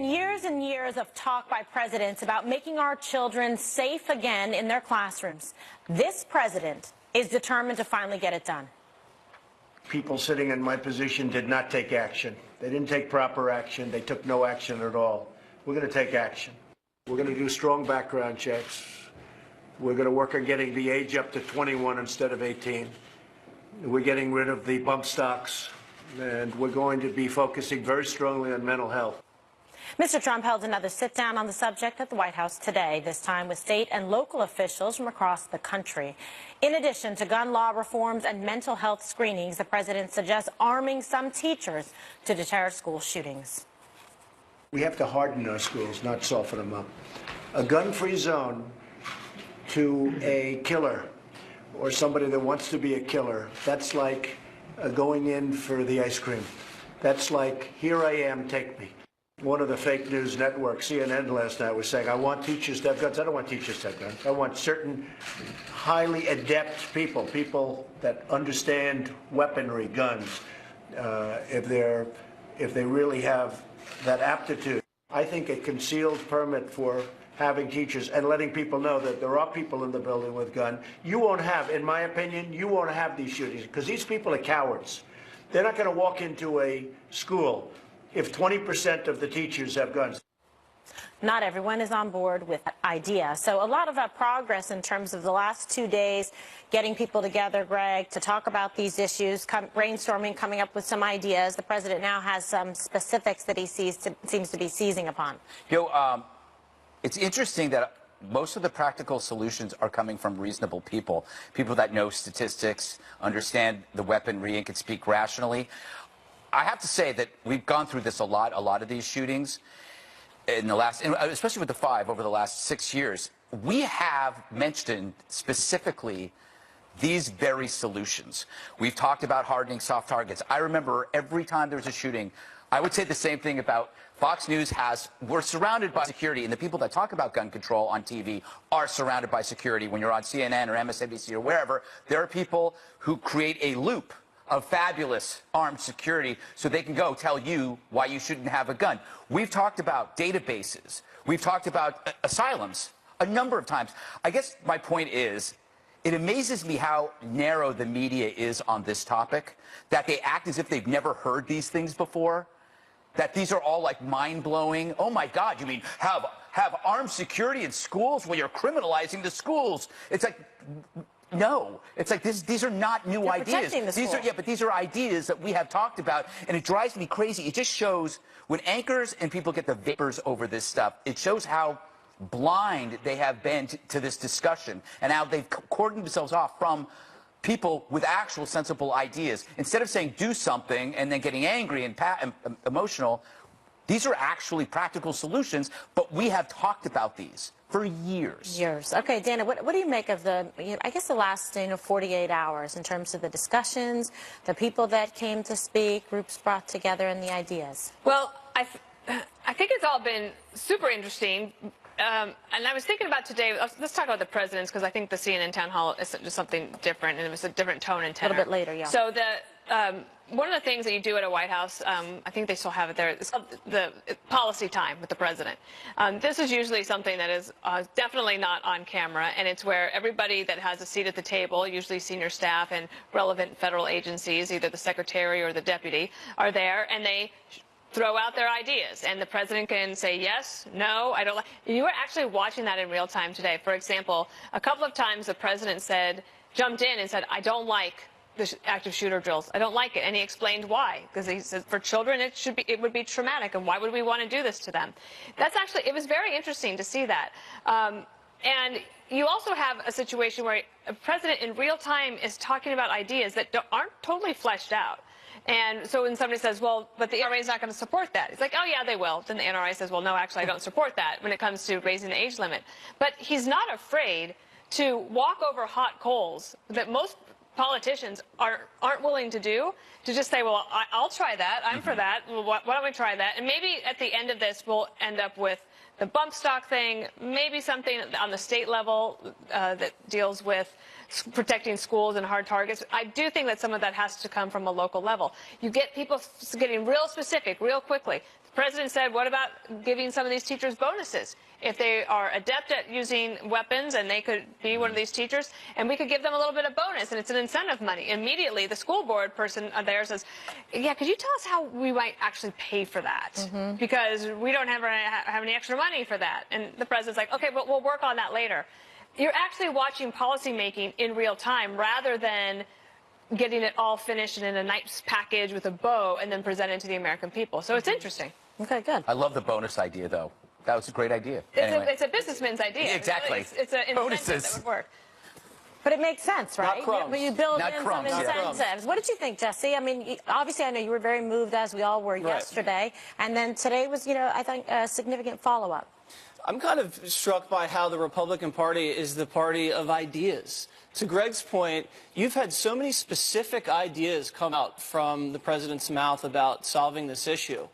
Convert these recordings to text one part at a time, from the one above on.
been years and years of talk by presidents about making our children safe again in their classrooms. This president is determined to finally get it done. People sitting in my position did not take action. They didn't take proper action. They took no action at all. We're going to take action. We're going to do strong background checks. We're going to work on getting the age up to 21 instead of 18. We're getting rid of the bump stocks, and we're going to be focusing very strongly on mental health. Mr. Trump held another sit-down on the subject at the White House today, this time with state and local officials from across the country. In addition to gun law reforms and mental health screenings, the president suggests arming some teachers to deter school shootings. We have to harden our schools, not soften them up. A gun-free zone to a killer or somebody that wants to be a killer, that's like going in for the ice cream. That's like, here I am, take me. One of the fake news networks, CNN last night, was saying, I want teachers to have guns. I don't want teachers to have guns. I want certain highly adept people, people that understand weaponry, guns, if they really have that aptitude. I think a concealed permit for having teachers and letting people know that there are people in the building with guns. You won't have, in my opinion, you won't have these shootings because these people are cowards. They're not going to walk into a school if 20% of the teachers have guns. Not everyone is on board with that idea. So a lot of progress in terms of the last 2 days, getting people together, Greg, to talk about these issues, brainstorming, coming up with some ideas. The president now has some specifics that he seems to be seizing upon. It's interesting that most of the practical solutions are coming from reasonable people, people that know statistics, understand the weaponry, and can speak rationally. I have to say that we've gone through this a lot of these shootings in the last, especially with the 5 over the last 6 years. We have mentioned specifically these very solutions. We've talked about hardening soft targets. I remember every time there was a shooting, I would say the same thing about Fox News we're surrounded by security, and the people that talk about gun control on TV are surrounded by security. When you're on CNN or MSNBC or wherever, there are people who create a loop of fabulous armed security so they can go tell you why you shouldn't have a gun. We've talked about databases. We've talked about asylums a number of times. I guess my point is, it amazes me how narrow the media is on this topic, that they act as if they've never heard these things before, that these are all like mind-blowing. Oh my God, you mean have armed security in schools? Well, you're criminalizing the schools. It's like, no, it's like these are not new ideas. These are ideas that we have talked about, and it drives me crazy. It just shows when anchors and people get the vapors over this stuff, it shows how blind they have been to this discussion and how they've cordoned themselves off from people with actual sensible ideas. Instead of saying do something and then getting angry and emotional, these are actually practical solutions, but we have talked about these for years. Okay, Dana, what do you make of I guess the last 48 hours in terms of the discussions, the people that came to speak, groups brought together, and the ideas? Well, I think it's all been super interesting. And I was thinking about today, let's talk about the presidents, because I think the CNN town hall is just something different, and it was a different tone and tenor. A little bit later, yeah. So one of the things that you do at a White House, I think they still have it there, is the policy time with the president. This is usually something that is definitely not on camera, and it's where everybody that has a seat at the table, usually senior staff and relevant federal agencies, either the secretary or the deputy, are there, and they throw out their ideas, and the president can say yes, no, I don't like. You were actually watching that in real time today. For example, a couple of times the president jumped in and said, I don't like the active shooter drills. I don't like it. And he explained why. Because he said for children it would be traumatic, and why would we want to do this to them? It was very interesting to see that. And you also have a situation where a president in real time is talking about ideas that aren't totally fleshed out. And so when somebody says, well, but the NRA is not going to support that, it's like, oh, yeah, they will. Then the NRA says, well, no, actually, I don't support that when it comes to raising the age limit. But he's not afraid to walk over hot coals that most politicians aren't willing to do, to just say, well, I'll try that. I'm for that. Well, why don't we try that? And maybe at the end of this, we'll end up with the bump stock thing, maybe something on the state level that deals with protecting schools and hard targets. I do think that some of that has to come from a local level. You get people getting real specific real quickly. President said, what about giving some of these teachers bonuses? If they are adept at using weapons and they could be one of these teachers, and we could give them a little bit of bonus, and it's an incentive money. Immediately, the school board person there says, yeah, could you tell us how we might actually pay for that? Because we don't have any extra money for that. And the president's like, okay, but we'll work on that later. You're actually watching policymaking in real time rather than getting it all finished and in a nice package with a bow and then presented to the American people. So it's interesting. Okay, good. I love the bonus idea, though. That was a great idea. It's a businessman's idea. Exactly. It's an incentive Bonuses. that would work. But it makes sense, right? crumbs. But you build Not in crumbs, some yeah. incentives. What did you think, Jesse? I mean, obviously, I know you were very moved, as we all were yesterday. And then today was, I think, a significant follow-up. I'm kind of struck by how the Republican Party is the party of ideas. To Greg's point, you've had so many specific ideas come out from the president's mouth about solving this issue.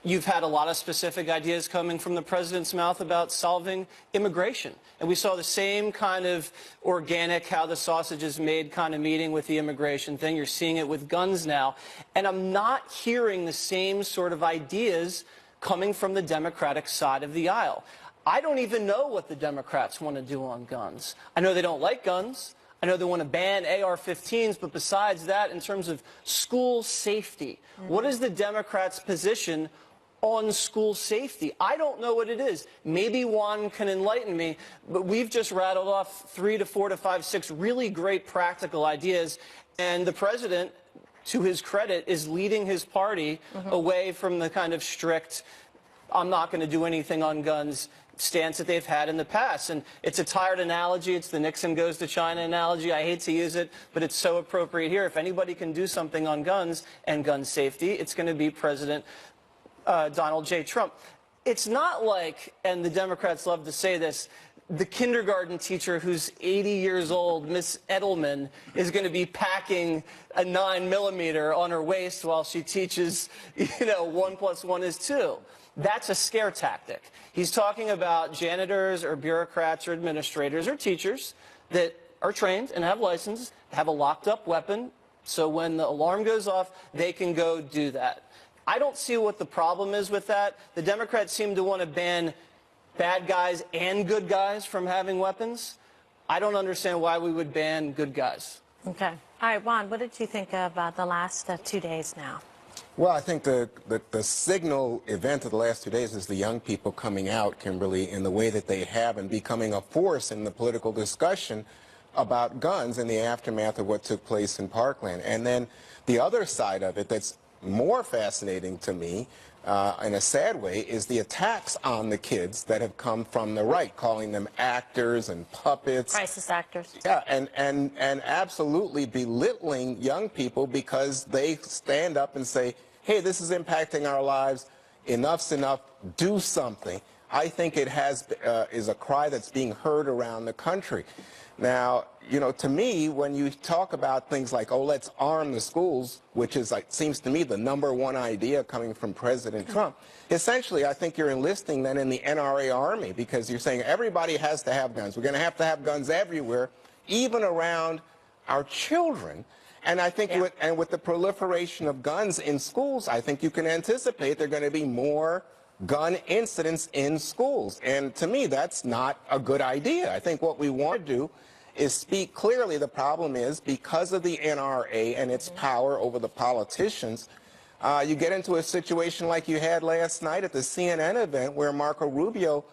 You've had a lot of specific ideas coming from the president's mouth about solving immigration. And we saw the same kind of organic, how the sausage is made kind of meeting with the immigration thing. You're seeing it with guns now. And I'm not hearing the same sort of ideas coming from the Democratic side of the aisle. I don't even know what the Democrats want to do on guns. I know they don't like guns. I know they want to ban AR-15s, but besides that, in terms of school safety, what is the Democrats' position on school safety? I don't know what it is. Maybe Juan can enlighten me, but we've just rattled off 3 to 4 to 5, 6 really great practical ideas, and the president, to his credit, is leading his party away from the kind of strict, I'm not going to do anything on guns stance that they've had in the past. And it's a tired analogy. It's the Nixon goes to China analogy. I hate to use it, but it's so appropriate here. If anybody can do something on guns and gun safety, it's going to be President Donald J. Trump. It's not like, and the Democrats love to say this, the kindergarten teacher who's 80 years old, Miss Edelman, is going to be packing a 9mm on her waist while she teaches, 1 + 1 is 2. That's a scare tactic. He's talking about janitors or bureaucrats or administrators or teachers that are trained and have licenses, have a locked-up weapon, so when the alarm goes off, they can go do that. I don't see what the problem is with that. The Democrats seem to want to ban bad guys and good guys from having weapons. I don't understand why we would ban good guys. Okay. All right, Juan, what did you think of the last 2 days now? Well, I think the signal event of the last 2 days is the young people coming out, Kimberly, in the way that they have and becoming a force in the political discussion about guns in the aftermath of what took place in Parkland. And then the other side of it that's more fascinating to me, in a sad way, is the attacks on the kids that have come from the right, calling them actors and puppets. Crisis actors. Yeah, and absolutely belittling young people because they stand up and say, hey, this is impacting our lives, enough's enough, do something. I think it is a cry that's being heard around the country. Now, to me, when you talk about things like, oh, let's arm the schools, which is, like, seems to me the #1 idea coming from President Trump, essentially, I think you're enlisting then in the NRA Army because you're saying everybody has to have guns. We're going to have guns everywhere, even around our children. And I think with the proliferation of guns in schools, I think you can anticipate there are going to be more gun incidents in schools. And to me, that's not a good idea. I think what we want to do is speak clearly. The problem is because of the NRA and its power over the politicians, you get into a situation like you had last night at the CNN event where Marco Rubio,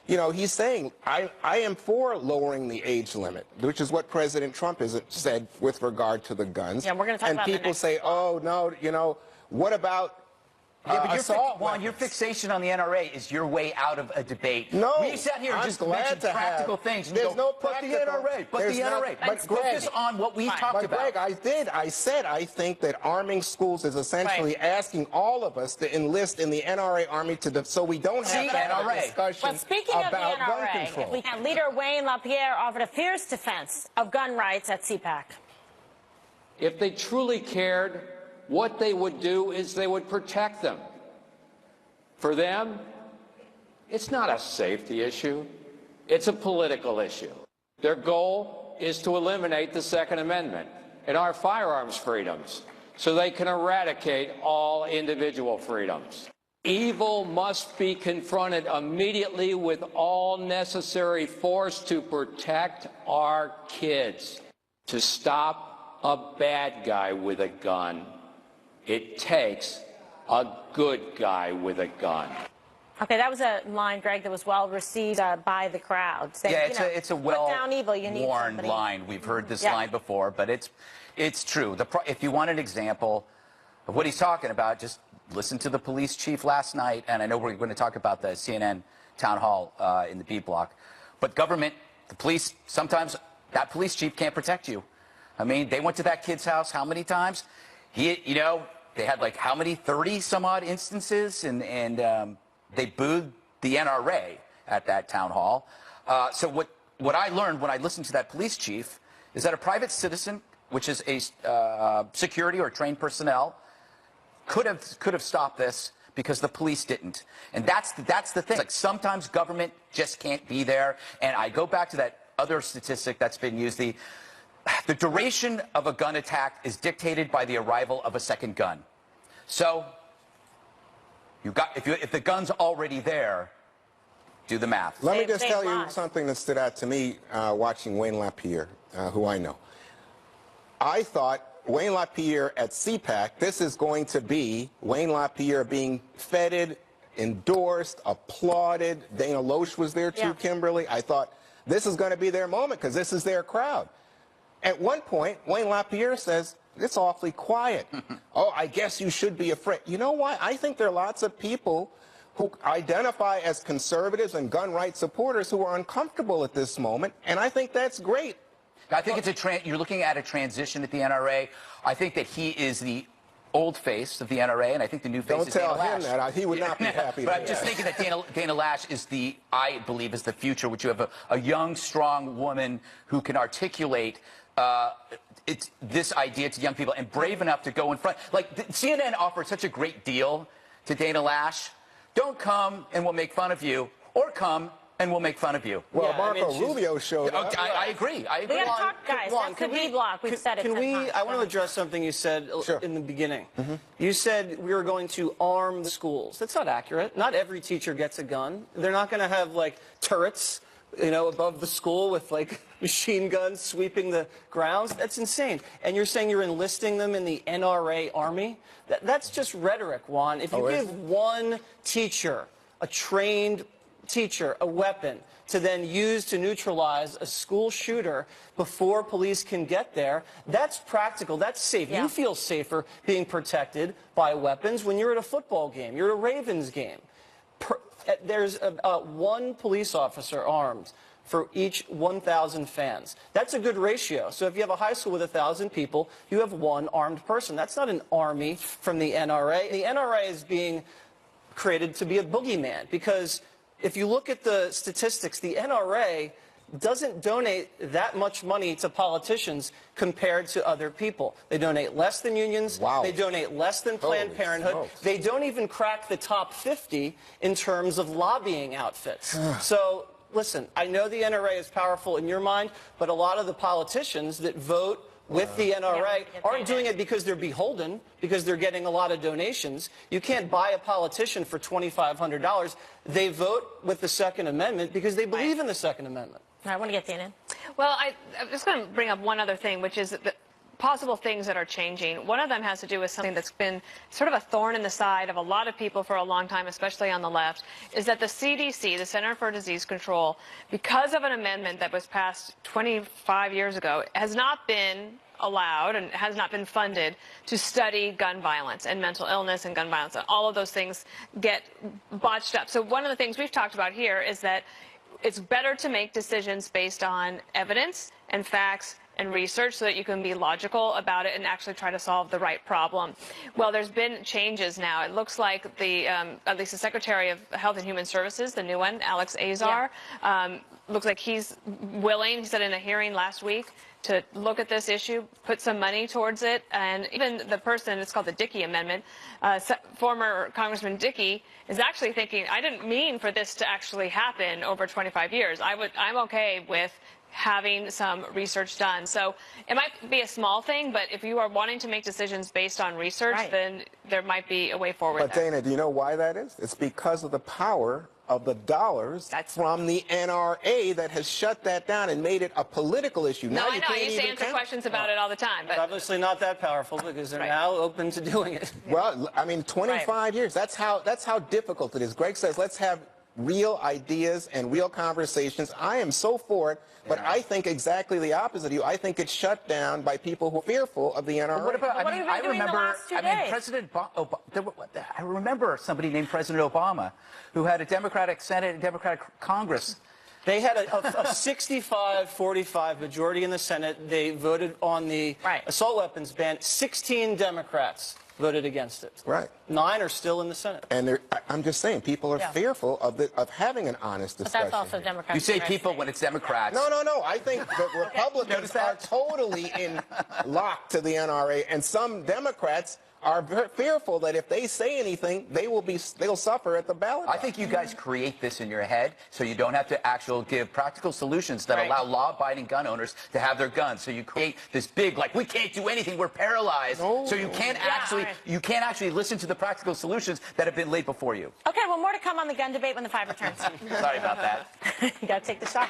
he's saying, I am for lowering the age limit, which is what President Trump has said with regard to the guns. Yeah, we're going to talk about that And people next say, oh, no, what about Juan, your fixation on the NRA is your way out of a debate. No, we sat here and I'm just glad mentioned to practical have, things. And there's you go, no but the NRA, but the NRA. Let's focus on what we talked about. Greg, I said I think that arming schools is essentially asking all of us to enlist in the NRA Army so we don't have to have a discussion Well, speaking of the about gun NRA, control. Leader Wayne LaPierre offered a fierce defense of gun rights at CPAC. If they truly cared, what they would do is they would protect them. For them, it's not a safety issue. It's a political issue. Their goal is to eliminate the Second Amendment and our firearms freedoms so they can eradicate all individual freedoms. Evil must be confronted immediately with all necessary force to protect our kids. To stop a bad guy with a gun, it takes a good guy with a gun. Okay, that was a line, Greg, that was well received by the crowd. Saying, Yeah, it's a put down evil, you need well-worn somebody. line. We've heard this Yeah. line before, but it's true. If you want an example of what he's talking about, just listen to the police chief last night, and I know we're going to talk about the CNN town hall in the B block. But government, the police, sometimes that police chief can't protect you. I mean, they went to that kid's house how many times? They had like how many, 30 some odd instances, and they booed the NRA at that town hall. So what I learned when I listened to that police chief is that a private citizen, which is a security or trained personnel, could have stopped this because the police didn't. And that's the thing. Like sometimes government just can't be there. And I go back to that other statistic that's been used. The duration of a gun attack is dictated by the arrival of a second gun. So if the gun's already there, do the math. Let me just Save tell you lives. something that stood out to me watching Wayne LaPierre, who I know. I thought Wayne LaPierre at CPAC, this is going to be Wayne LaPierre being feted, endorsed, applauded. Dana Loesch was there too, Yeah. Kimberly. I thought this is going to be their moment because this is their crowd. At one point, Wayne LaPierre says, it's awfully quiet. Oh, I guess you should be afraid. You know what? I think there are lots of people who identify as conservatives and gun rights supporters who are uncomfortable at this moment, and I think that's great. I think you're looking at a transition at the NRA. I think that he is the old face of the NRA, and I think the new face Don't is tell Dana him Lash. that. He would not be happy. But I'm just thinking that Dana Lash is I believe, is the future, which you have a young, strong woman who can articulate this idea to young people and brave enough to go in front. Like, CNN offered such a great deal to Dana Lash. Don't come and we'll make fun of you, or come and we'll make fun of you. Well, Yeah, I Marco mean, she's- Rubio showed up. I agree. I agree. We got to talk, guys. Juan, That's the can B we- block. We've said it Can 10 we? times. I want to address something you said Sure. in the beginning. You said we were going to arm the schools. That's not accurate. Not every teacher gets a gun. They're not going to have like turrets, above the school with like machine guns sweeping the grounds. That's insane. And you're saying you're enlisting them in the NRA army? That's just rhetoric, Juan. If you give one teacher, a trained teacher, a weapon to then use to neutralize a school shooter before police can get there, that's practical, that's safe. Yeah. You feel safer being protected by weapons when you're at a football game, you're at a Ravens game. There's one police officer armed for each 1,000 fans. That's a good ratio. So if you have a high school with 1,000 people, you have one armed person. That's not an army from the NRA. The NRA is being created to be a boogeyman because if you look at the statistics, the NRA doesn't donate that much money to politicians compared to other people. They donate less than unions. Wow. They donate less than Planned Holy Parenthood. smokes. They don't even crack the top 50 in terms of lobbying outfits. So, listen, I know the NRA is powerful in your mind, but a lot of the politicians that vote with the NRA aren't doing it because they're beholden, because they're getting a lot of donations. You can't buy a politician for $2,500. They vote with the Second Amendment because they believe in the Second Amendment. I want to get Dana in. Well, I'm just going to bring up one other thing, which is the possible things that are changing. One of them has to do with something that's been sort of a thorn in the side of a lot of people for a long time, especially on the left, is that the CDC, the Center for Disease Control, because of an amendment that was passed 25 years ago, has not been allowed and has not been funded to study gun violence and mental illness and gun violence. And all of those things get botched up. So one of the things we've talked about here is that it's better to make decisions based on evidence and facts and research so that you can be logical about it and actually try to solve the right problem. Well, there's been changes now. It looks like at least the Secretary of Health and Human Services, the new one, Alex Azar, looks like he's willing, he said in a hearing last week, to look at this issue, put some money towards it, and even the person, it's called the Dickey Amendment, former Congressman Dickey is actually thinking, I didn't mean for this to actually happen over 25 years. I'm okay with having some research done. So it might be a small thing, but if you are wanting to make decisions based on research, Right. then there might be a way forward. But there. Dana, do you know why that is? It's because of the power of the dollars from the NRA that has shut that down and made it a political issue. No, Now I you know. I can't used to even answer count. questions about it all the time. It's But obviously not that powerful because they're Right. now open to doing it. Well, I mean, 25 years. That's how difficult it is. Greg says, let's have real ideas and real conversations. I am so for it, but I think exactly the opposite of you. I think it's shut down by people who are fearful of the NRA. What about? What I have mean, you been I doing the remember. last 2 I mean, days? President. I remember somebody named President Obama, who had a Democratic Senate and Democratic Congress. They had a 65-45 majority in the Senate. They voted on the Right. assault weapons ban. 16 Democrats voted against it. Right. 9 are still in the Senate. And I'm just saying, people are Yeah. fearful of having an honest But discussion. that's also Democrats. You say and people Redskins. when it's Democrats. No. I think the Republicans Notice are that? totally in lock to the NRA, and some Democrats are fearful that if they say anything, they'll suffer at the ballot I box. think you guys create this in your head so you don't have to actually give practical solutions that Right. allow law-abiding gun owners to have their guns. So you create this big, like, we can't do anything, we're paralyzed. No. So you can't actually listen to the practical solutions that have been laid before you. Okay, well, more to come on the gun debate when the 5 returns. Sorry about that. You got to take the shot.